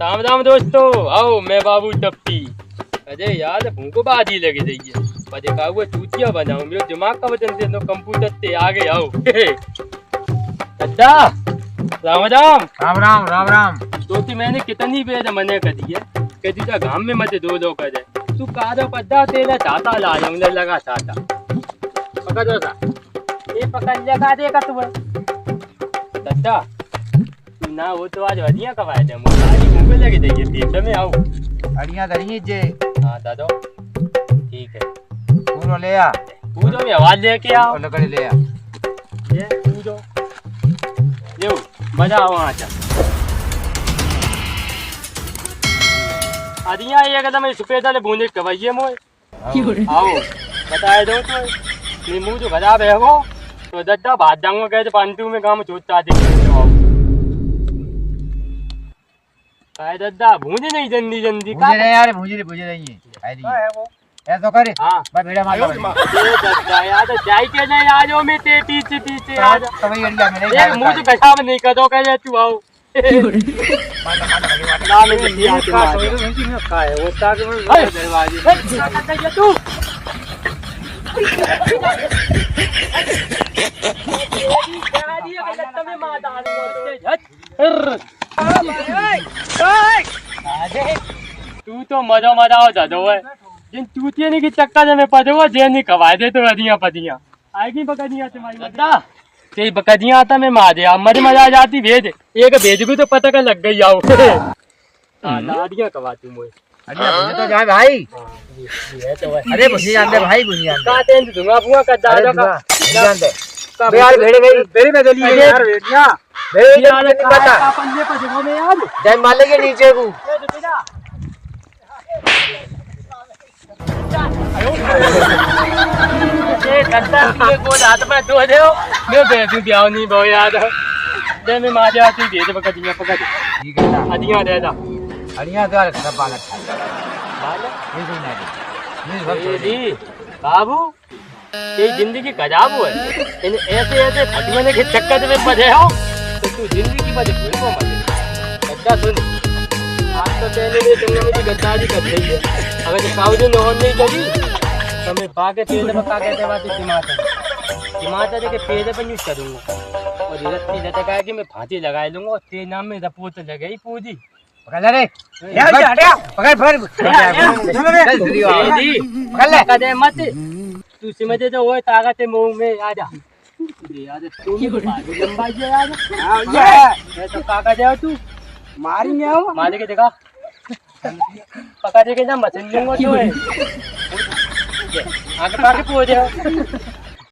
राम राम दोस्तों, आओ मैं बाबू टप्पी। अजय यार भूखो बाजी लगी रही है, पर देखा हुआ चूतिया बनाऊं, मेरे दिमाग का वजन से तो कंप्यूटर से आगे आओ। दादा राम राम। राम राम राम राम। तो मैंने कितनी बेर मने कर दी है कि तुझा गांव में मत दो लो करे, तू कादो पद्दा तेरा चाता लाया हूं, लगा चाता पकड़ दो सा ये पकड़ लगा देगा तू दादा। ना वो तो आज हरिया कवाए थे, मुझे मुंबई लगी देगी पेट में। आओ हरिया करिए जे। हाँ दादा ठीक है। पूरो ले आ, पूजो में आवाज लेके आओ। लकड़ी ले आ। ये पूजो ले मजा आओ आजा। हरिया एकदम सुपेदा ले बूंदे कवाइए मोए। आओ बताए दो तो नींबू जो खराब है वो तो दद्दा भात जाऊंगा गए पंटू में काम चोटता दिख। काय दद्दा भूंजे नहीं जल्दी जल्दी मुझे नहीं यार, मुझे नहीं है वो ऐसा करे। हां मैं भेड़ा मार ये दद्दा यार जाई के नहीं आ जाओ, मैं ते पीछे पीछे आ जा। तभी एरिया में नहीं ये मुंह तो गशाब नहीं कर दो कह तू आओ। ना में नहीं आते मार नहीं खाए वो ताक में दरवाजे तू तू तो मजा मजा हो जाता है जिन चूतिया नहीं की चक्कर में पड़े हुआ जेल नहीं कवाए दे तो अदियां पदियां आएगी बकदियां तुम्हारी बता ते बकदियां आता मैं मार दे मर मजा आ जाती भेज एक भेज भी तो पता का लग गई आओ। लाडियां कवा तू मोए अरे मुझे तो जाए भाई। ये तो है। अरे मुझे जानते भाई, मुझे जानते का तेन दूंगा बुआ का दादा का जानते बे यार। भेड़े गई भेड़ी में गली है यार। भेड़िया भेड़ी यार नहीं पता पंजे पर जगह में यार जय माले के नीचे को ये गद्दा के गोल हाथ में दो दे मैं भेज दिया नहीं बहु याद दे मैं मार जाती भेज बकदियां पकड़ ठीक है ना। अदियां दे दा हरिया तो सब बालक बालक ये नहीं ये दी बाबू ये जिंदगी खराब हुआ है इन ऐसे ऐसे फटने के चक्कर में पड़े हो तो तू जिंदगी की वजह भूल को मत। गद्दा सुन आज तो पहले भी तुमने मुझे गद्दारी कर दी है, अगर तो साउदी ने और नहीं करी तो मैं बाके पेड़ में का कहते बात दिमाग के पेड़ पर यूज करूंगा और रत्ती लटका के मैं फांसी लगा लूंगा और तेरे नाम में रपोत लगेगी पूरी। पकड़ ले पकड़ पकड़ मत तू समझे तो वो ताकत मुंह में आ जा यार तू लंबाई है यार तो काका जाओ तू मारेंगे आओ मारे के देखा पकड़ के ना मचन लूंगा तो है आगे पाके पहुंच जाओ।